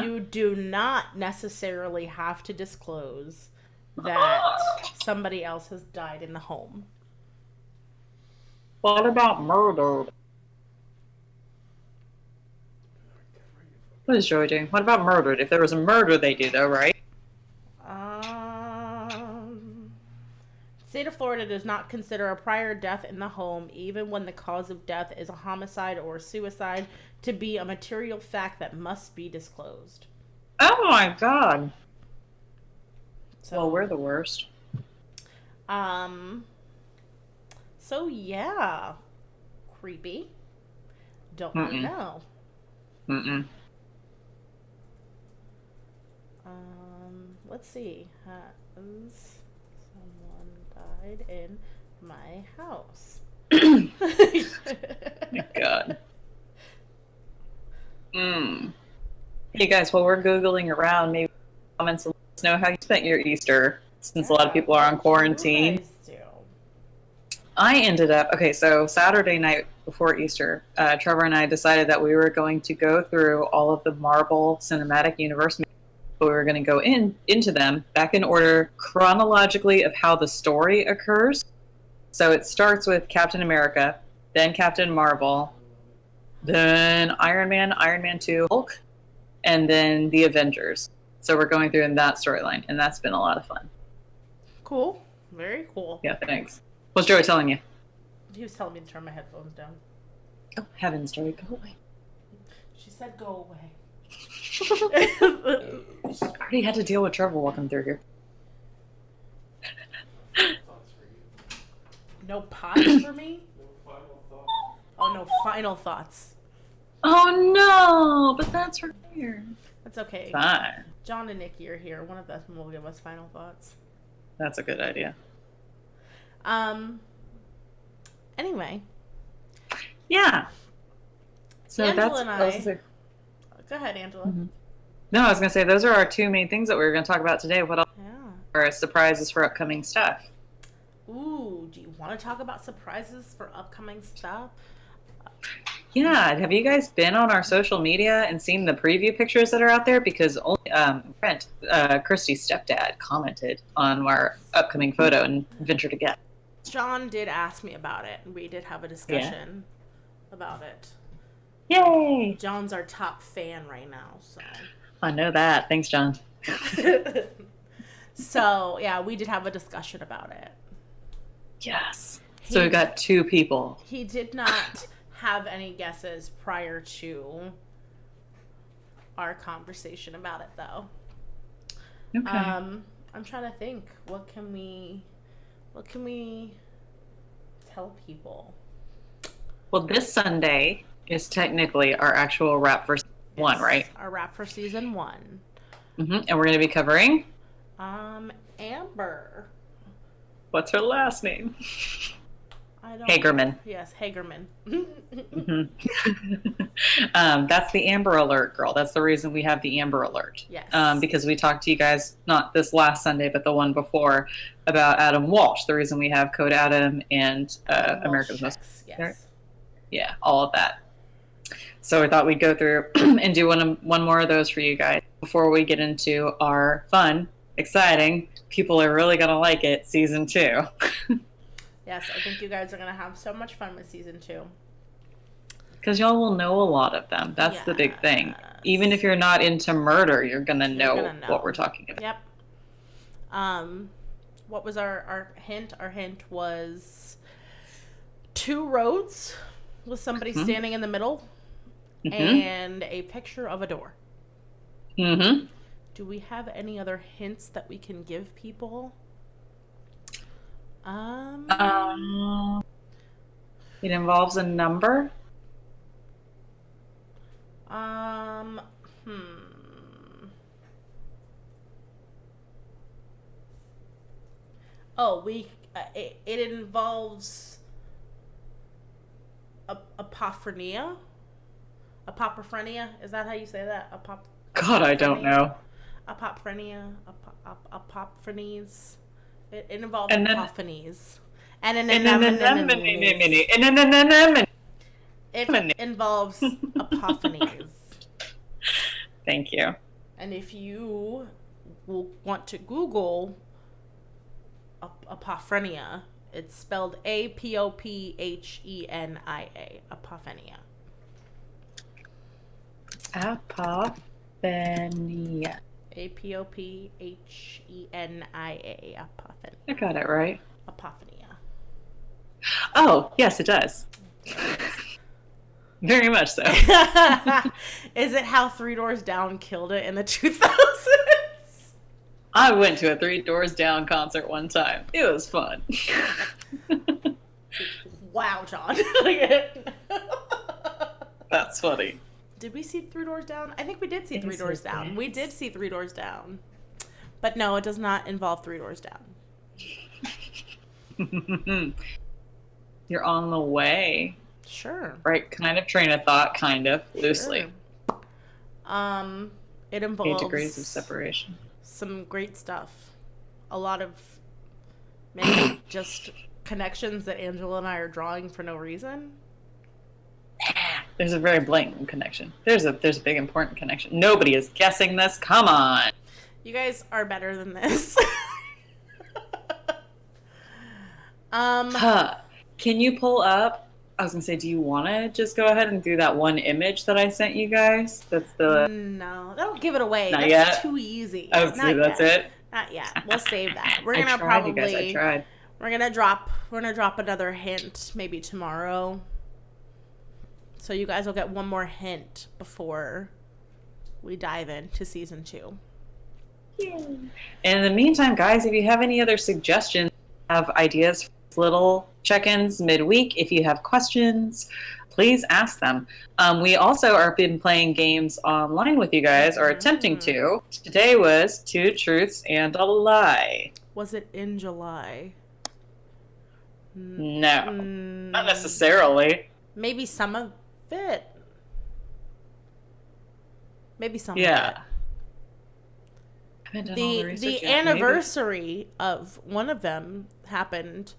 you do not necessarily have to disclose that somebody else has died in the home. What about murder? What is Joey doing? What about murdered? If there was a murder, they do, though, right? State of Florida does not consider a prior death in the home, even when the cause of death is a homicide or suicide, to be a material fact that must be disclosed. Oh my god. So, well, we're the worst. So yeah. Creepy. Don't really know. Let's see. Someone died in my house. My god. Hey guys, while we're Googling around, maybe comments and let us know how you spent your Easter, since a lot of people are on quarantine. I ended up, so Saturday night before Easter, Trevor and I decided that we were going to go through all of the Marvel Cinematic Universe movies. We were going to go into them back in order chronologically of how the story occurs. So it starts with Captain America, then Captain Marvel, then Iron Man, Iron Man 2, Hulk, and then the Avengers. So we're going through in that storyline, and that's been a lot of fun. Cool. Very cool. Yeah, thanks. What's Joey telling you? He was telling me to turn my headphones down. Oh, heavens, Joey, go away. She said go away. I already had to deal with Trevor walking through here. No pies for me? Oh, no final thoughts. Oh, no, but that's right here. That's okay. Fine. John and Nikki are here. One of them will give us final thoughts. That's a good idea. Anyway. Yeah. So Angela and I. Go ahead, Angela. Mm-hmm. No, I was going to say, those are our two main things that we were going to talk about today. What else are surprises for upcoming stuff? Ooh, do you want to talk about surprises for upcoming stuff? Yeah, have you guys been on our social media and seen the preview pictures that are out there? Because only Brent, Christy's stepdad, commented on our upcoming photo and ventured to guess. John did ask me about it, and we did have a discussion about it. Yay! John's our top fan right now, so. I know that. Thanks, John. So, yeah, we did have a discussion about it. Yes. So we got two people. He did not have any guesses prior to our conversation about it, though. Okay. I'm trying to think. What can we tell people? Well, this Sunday is technically our actual wrap for season 1, right? Our wrap for season 1. Mm-hmm. And we're going to be covering? Amber. What's her last name? I don't Hagerman. know. Yes, Hagerman. Mm-hmm. That's the Amber Alert girl. That's the reason we have the Amber Alert. Yes. Because we talked to you guys, not this last Sunday, but the one before, about Adam Walsh. The reason we have Code Adam and America's Most... Yes. Yeah, all of that. So I thought we'd go through and do one more of those for you guys before we get into our fun, exciting, people are really going to like it, season 2. Yes, I think you guys are going to have so much fun with season 2. Because y'all will know a lot of them. That's the big thing. Even if you're not into murder, you're going to know what we're talking about. Yep. What was our hint? Our hint was 2 roads with somebody standing in the middle and a picture of a door. Mm-hmm. Do we have any other hints that we can give people? It involves a number. Hmm. Oh, it involves apophrenia. Apophrenia, is that how you say that? God, I don't know. Apophrenia, apophrenies. It involves And then apophanies. And and then it involves apophanies. Thank you. And if you will want to Google apophrenia, it's spelled Apophenia. Apophenia. Apophenia. Apophenia. Apophenia. I got it right. Apophenia. Oh, yes, it does. Very much so. Is it how Three Doors Down killed it in the 2000s? I went to a Three Doors Down concert one time. It was fun. Wow, John. That's funny. Did we see Three Doors Down? I think we did see Three Doors Down. We did see Three Doors Down. But no, it does not involve Three Doors Down. You're on the way. Sure. Right, kind of train of thought, kind of, loosely. Sure. It involves 8 degrees of separation. Some great stuff. A lot of maybe just connections that Angela and I are drawing for no reason. There's a very blatant connection. There's a big important connection. Nobody is guessing this. Come on. You guys are better than this. Can you pull up? I was gonna say, do you want to just go ahead and do that one image that I sent you guys? That's the no. That'll give it away. Not That's yet? too easy. I would say that's it. Not yet. We'll save that. We're I gonna tried, you guys. I tried. We're gonna drop another hint maybe tomorrow. So you guys will get one more hint before we dive into season 2. And in the meantime, guys, if you have any other suggestions, have ideas for little check-ins midweek, if you have questions, please ask them. We also are been playing games online with you guys, or attempting to. Today was 2 Truths and a Lie. Was it in July? No, not necessarily. Maybe some of it. Maybe some of Yeah. it. I haven't done all the research The yet. anniversary of one of them happened,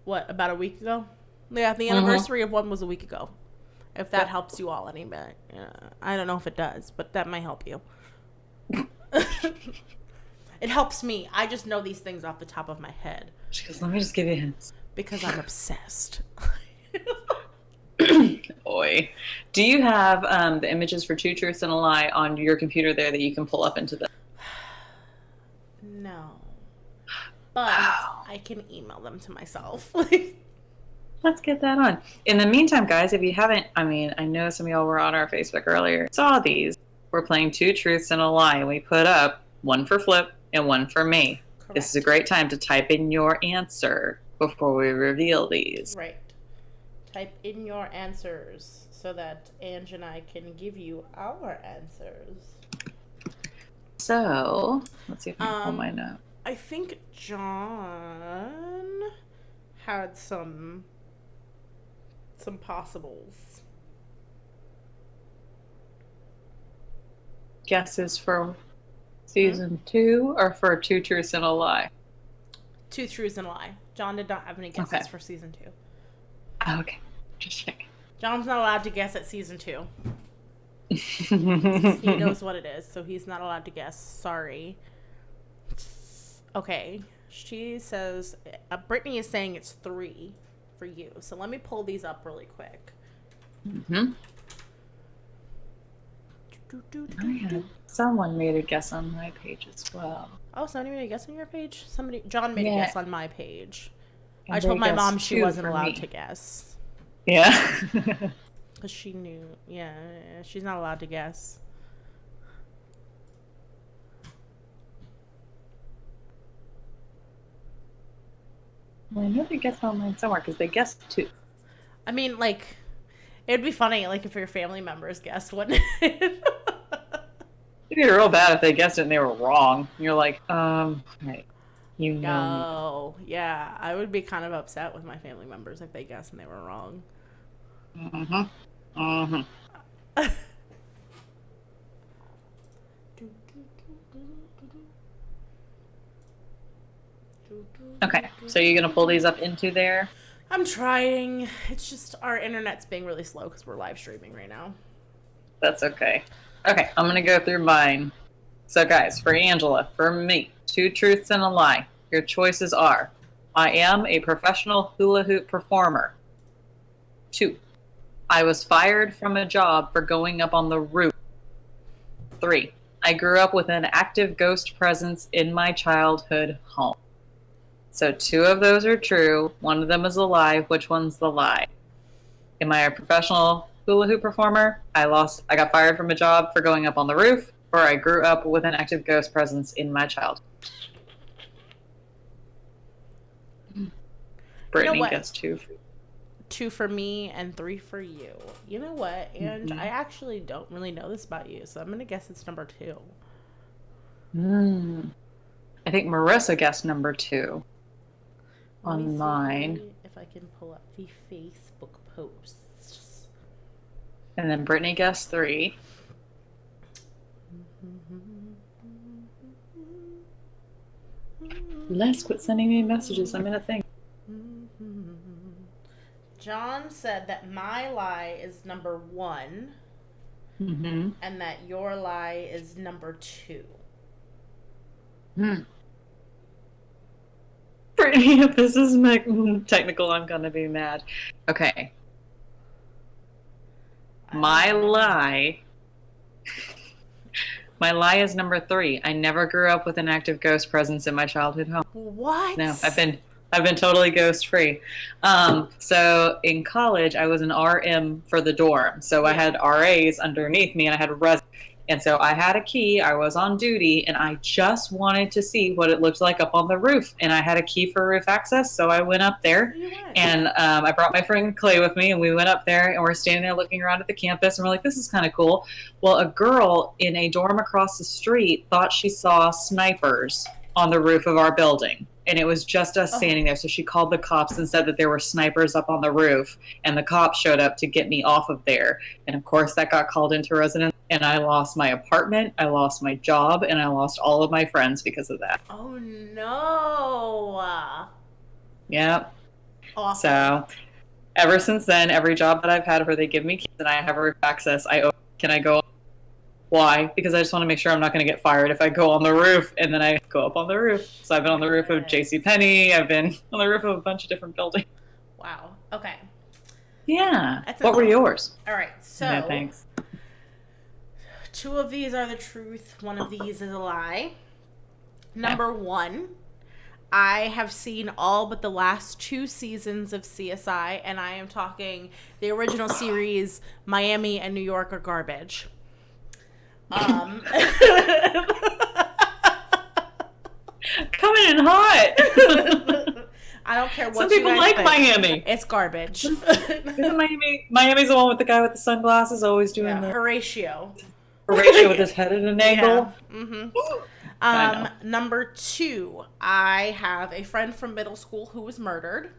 what, about a week ago? Yeah, the anniversary of one was a week ago. If that helps you all any bit. I don't know if it does, but that might help you. It helps me. I just know these things off the top of my head. She goes, let me just give you hints. Because I'm obsessed. Boy. Do you have the images for 2 Truths and a Lie on your computer there that you can pull up into the... No. But I can email them to myself. Let's get that on. In the meantime, guys, if you haven't, I know some of y'all were on our Facebook earlier, saw these. We're playing 2 Truths and a Lie, and we put up one for Flip and one for me. Correct. This is a great time to type in your answer before we reveal these. Right. Type in your answers so that Ange and I can give you our answers. So, let's see if I can pull mine up. I think John had some possibles. Guesses for season 2 or for 2 Truths and a Lie? 2 Truths and a Lie. John did not have any guesses for season 2. Okay, just check. John's not allowed to guess at season 2. He knows what it is, so he's not allowed to guess. Sorry. Okay. She says, Brittany is saying it's 3 for you. So let me pull these up really quick. Someone made a guess on my page as well. Oh, somebody made a guess on your page? John made a guess on my page. And I told my mom she wasn't allowed to guess. Yeah. Because she knew. Yeah, she's not allowed to guess. Well, I know they guessed online somewhere because they guessed 2. I mean, like, it'd be funny, like, if your family members guessed, wouldn't it? It'd be real bad if they guessed it and they were wrong. You're like, hey, you know me. Oh, yeah. I would be kind of upset with my family members if they guessed and they were wrong. Mm-hmm. Mm-hmm. Okay, so you're gonna pull these up into there? I'm trying. It's just our internet's being really slow because we're live streaming right now. That's okay. Okay, I'm gonna go through mine. So guys, for Angela, for me, 2 truths and a lie. Your choices are: I am a professional hula hoop performer. 2, I was fired from a job for going up on the roof. 3, I grew up with an active ghost presence in my childhood home. So 2 of those are true. 1 of them is a lie. Which one's the lie? Am I a professional hula hoop performer? I got fired from a job for going up on the roof, or I grew up with an active ghost presence in my childhood. Brittany gets 2. 2 for me and 3 for you. You know what? And I actually don't really know this about you, so I'm gonna guess it's number 2. I think Marissa guessed number 2 on mine. If I can pull up the Facebook posts. And then Brittany guessed 3. Les, quit sending me messages. I'm in a thing. John said that my lie is number 1, and that your lie is number 2. Brittany, if this is technical, I'm gonna be mad. Okay. My lie is number 3. I never grew up with an active ghost presence in my childhood home. What? No, I've been totally ghost free. So in college, I was an RM for the dorm. So I had RAs underneath me, and I had residents. And so I had a key. I was on duty, and I just wanted to see what it looked like up on the roof. And I had a key for roof access, so I went up there. And I brought my friend Clay with me, and we went up there, and we're standing there looking around at the campus, and we're like, this is kind of cool. Well, a girl in a dorm across the street thought she saw snipers on the roof of our building. And it was just us standing there. So she called the cops and said that there were snipers up on the roof. And the cops showed up to get me off of there. And of course, that got called into residence. And I lost my apartment, I lost my job, and I lost all of my friends because of that. Oh, no. Yep. Awesome. So ever since then, every job that I've had where they give me keys and I have roof access, can I go? Why? Because I just want to make sure I'm not going to get fired if I go on the roof and then I go up on the roof. So I've been on the roof of JCPenney. I've been on the roof of a bunch of different buildings. Wow. Okay. Yeah. What were yours? All right. So no, thanks. 2 of these are the truth. 1 of these is a lie. Number 1, I have seen all but the last 2 seasons of CSI, and I am talking the original series. Miami and New York are garbage. Coming in hot. I don't care what some people like think. Miami. It's garbage. Miami's the one with the guy with the sunglasses always doing the Horatio. Horatio with his head at an angle. Yeah. Number 2, I have a friend from middle school who was murdered.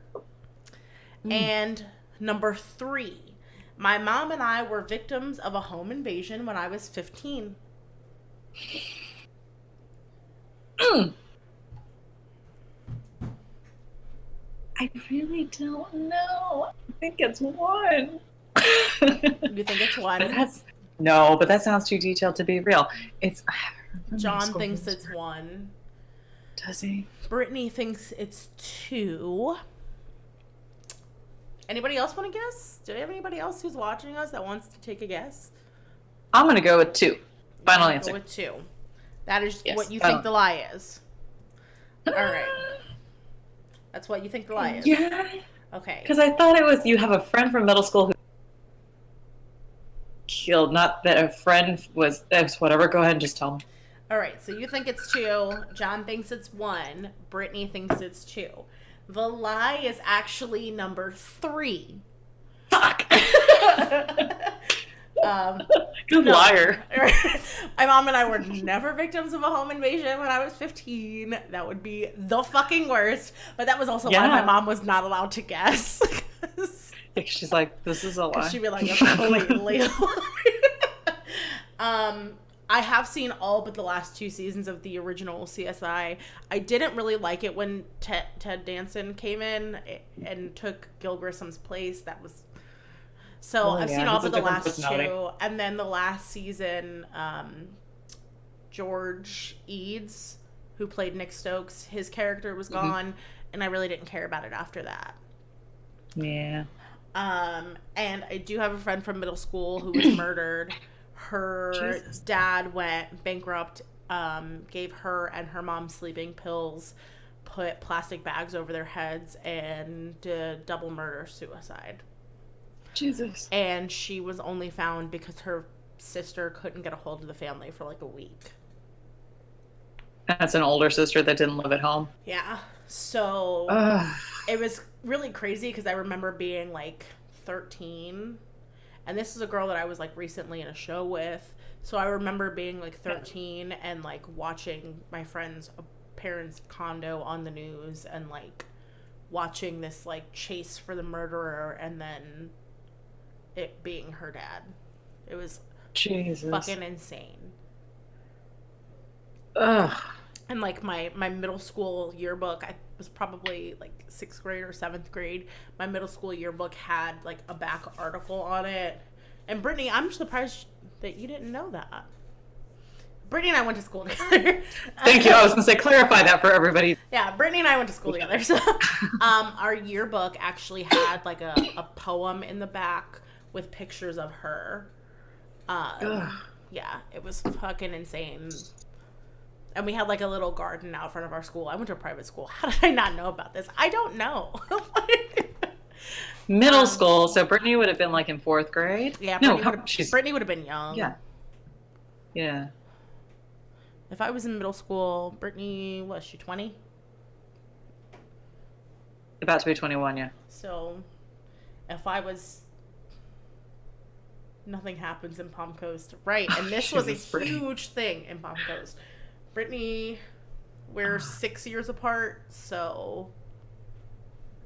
And number 3, my mom and I were victims of a home invasion when I was 15. I really don't know. I think it's 1. You think it's 1? No, but that sounds too detailed to be real. John thinks it's 1. Does he? Brittany thinks it's 2. Anybody else want to guess? Do we have anybody else who's watching us that wants to take a guess? I'm going to go with 2. Final answer. Go with 2. That is what you think the lie is. All right. That's what you think the lie is. Yeah. Okay. Because I thought it was you have a friend from middle school who killed, not that a friend was whatever. Go ahead and just tell me. All right. So you think it's 2. John thinks it's 1. Brittany thinks it's 2. The lie is actually number 3. Fuck. Good No. liar. My mom and I were never victims of a home invasion when I was 15. That would be the fucking worst. But that was also why my mom was not allowed to guess. She's like, this is a lie. She'd be like, it's blatantly a lie. I have seen all but the last 2 seasons of the original CSI. I didn't really like it when Ted Danson came in and took Gil Grissom's place. That was... So I've seen all but the last 2. And then the last season, George Eads, who played Nick Stokes, his character was gone. And I really didn't care about it after that. Yeah. And I do have a friend from middle school who was murdered. Her dad went bankrupt, gave her and her mom sleeping pills, put plastic bags over their heads, and did double murder-suicide. Jesus. And she was only found because her sister couldn't get a hold of the family for like a week. That's an older sister that didn't live at home. Yeah. So it was really crazy because I remember being like 13. And this is a girl that I was like recently in a show with. So I remember being like 13 and like watching my friend's parents' condo on the news and like watching this like chase for the murderer and then it being her dad. It was fucking insane. Ugh. And like my middle school yearbook, I was probably like 6th grade or 7th grade. My middle school yearbook had like a back article on it. And Brittany, I'm surprised that you didn't know that. Brittany and I went to school together. Thank you. I was going to say, clarify that for everybody. Yeah, Brittany and I went to school together. So our yearbook actually had like a poem in the back with pictures of her. Yeah, it was fucking insane. And we had like a little garden out front of our school. I went to a private school. How did I not know about this? I don't know. Middle school. So Brittany would have been like in 4th grade. Yeah, Brittany would have been young. Yeah. Yeah. If I was in middle school, Brittany, was she 20? About to be 21, yeah. So if I was... Nothing happens in Palm Coast. Right, and this was a huge thing in Palm Coast. Brittany, we're 6 years apart, so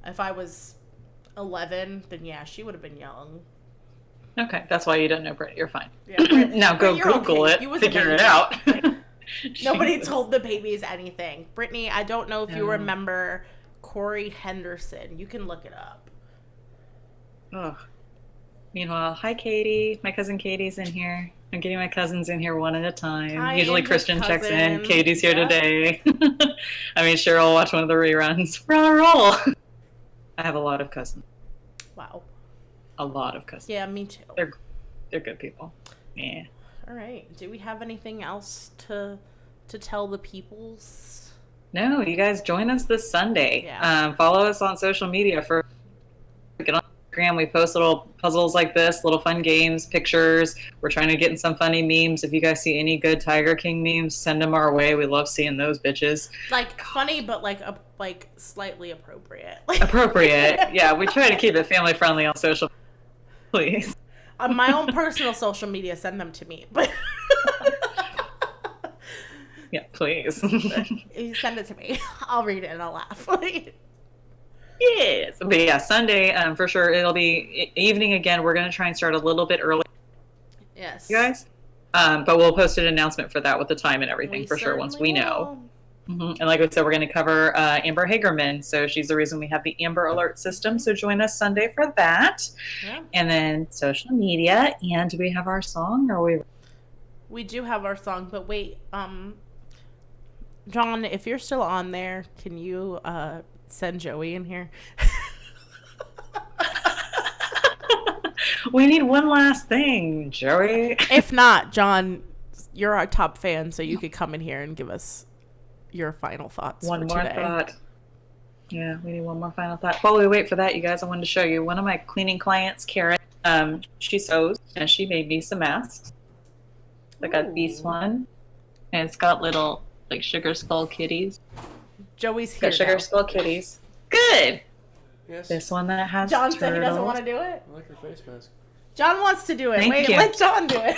if I was 11, then yeah, she would have been young. Okay, that's why you don't know Brittany. You're fine. Yeah, now go Google it, figure it out. Nobody told the babies anything. Brittany, I don't know if you remember Corey Henderson. You can look it up. Ugh. Meanwhile, hi Katie. My cousin Katie's in here. I'm getting my cousins in here one at a time. Hi, usually Kristen cousin. checks in. Katie's here today. I made sure I'll watch one of the reruns. We're on a roll. I have a lot of cousins. Wow. A lot of cousins. Yeah, me too. They're good people. Yeah. All right. Do we have anything else to tell the peoples? No, you guys join us this Sunday. Yeah. Follow us on social media for get on Instagram. We post little puzzles like this, little fun games, pictures. We're trying to get in some funny memes. If you guys see any good Tiger King memes, send them our way. We love seeing those bitches. Like funny, but like slightly appropriate. Appropriate. Yeah, we try to keep it family friendly on social. Please. On my own personal social media, send them to me. But yeah, please. You send it to me. I'll read it and I'll laugh. Yes. But yeah, Sunday, for sure. It'll be evening again. We're going to try and start a little bit early. Yes. You guys? But we'll post an announcement for that with the time and everything We for sure once we know. will. And like I said, we're going to cover Amber Hagerman. So she's the reason we have the Amber Alert system. So join us Sunday for that. Yeah. And then social media. And do we have our song? Or We do have our song, but wait, John, if you're still on there, can you send Joey in here? We need one last thing, Joey. If not, John, you're our top fan, so you could come in here and give us your final thoughts. One for more today. thought. Yeah, we need one more final thought. While we wait for that, you guys, I wanted to show you one of my cleaning clients, Karen. She sews, and she made me some masks. I got this one, and it's got little like sugar skull kitties. Joey's here. Got sugar now. skull kitties. Good. Yes. This one that has John turtles. said he doesn't want to do it. I like her face mask. John wants to do it. Thank Wait, you. let John do it.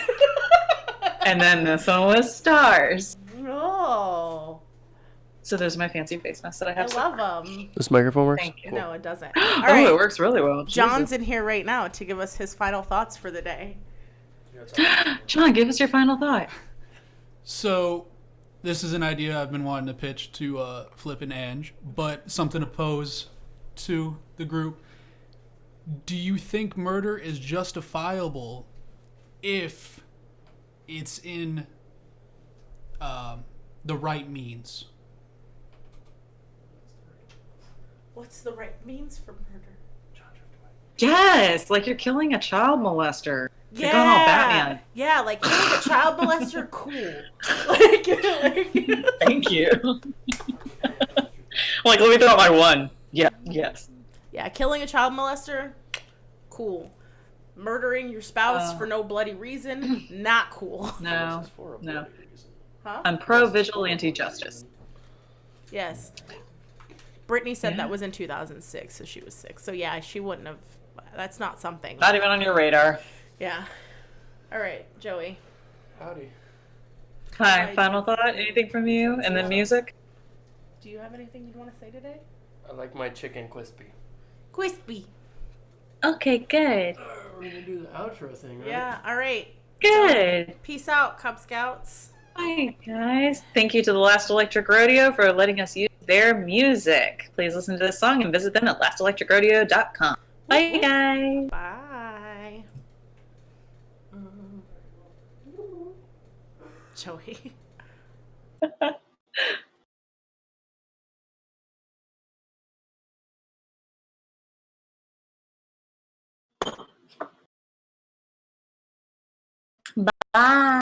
And then this one was stars. Oh, So those are my fancy face masks that I I have. love them. This microphone works? Thank you. No, it doesn't. Oh, All right, it works really well. John's in here right now to give us his final thoughts for the day. John, give us your final thought. So, this is an idea I've been wanting to pitch to Flip and Ange, but something to pose to the group. Do you think murder is justifiable if it's in the right means? What's the right means for murder? Yes, like you're killing a child molester. You're going all Batman. Yeah, like killing a child molester, cool. like Thank you. Like, let me throw out my one. Yeah, yes. Yeah, killing a child molester, cool. Murdering your spouse for no bloody reason, not cool. No, no. Huh? I'm pro vigilante justice. Yes. Brittany said that was in 2006, so she was 6. So yeah, she wouldn't have. That's not something. Not even on your radar. Yeah. All right, Joey. Howdy. Hi, final thought? Anything from you? And then music? Do you have anything you'd want to say today? I like my chicken crispy. Crispy. Okay, good. We're gonna do the outro thing, right? Yeah. All right. Good. Peace out, Cub Scouts. Hi, guys. Thank you to the Last Electric Rodeo for letting us use their music. Please listen to this song and visit them at lastelectricrodeo.com. Bye, guys. Bye. Joey. Bye.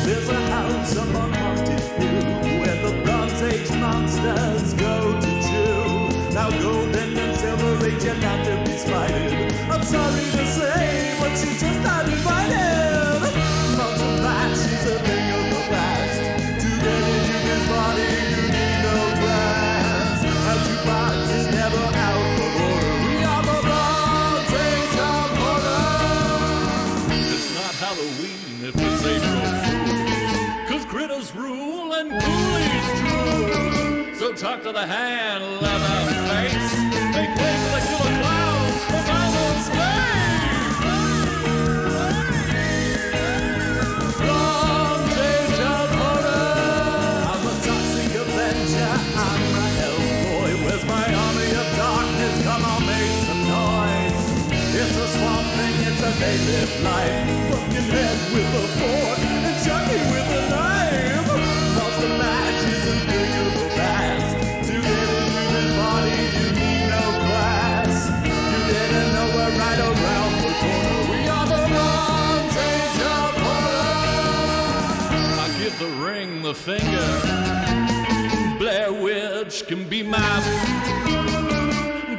There's a house up on Haunted Hill where the Bronze Age monsters go to chill. Now golden and silver age are not to be slighted. I'm sorry to say, but she's just not invited. Monster Bat, she's a thing of the past. To get into this body, you need no glass. And two box is never out of order. We are the Bronze Age of horror. It's not Halloween if it's April Fool. 'Cause critters rule and ghoulies drool. So talk to the hand, leather face. Make way for the killer clowns from outer space. Bronze Age of horror. I'm a toxic avenger. I'm a hellboy. Where's my army of darkness? Come on, make some noise. It's a swamp thing. It's a native life. Pumpkinhead with a fork and Chucky with a knife. Monster Mash is a thing of the past. To get into this body, you need no class. You didn't know we're right around the corner. We are the Bronze Age of horror. I give the ring the finger. Blair Witch can be my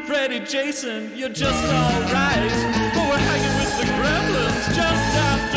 Freddy, Jason, you're just alright. But we're hanging with the gremlins just after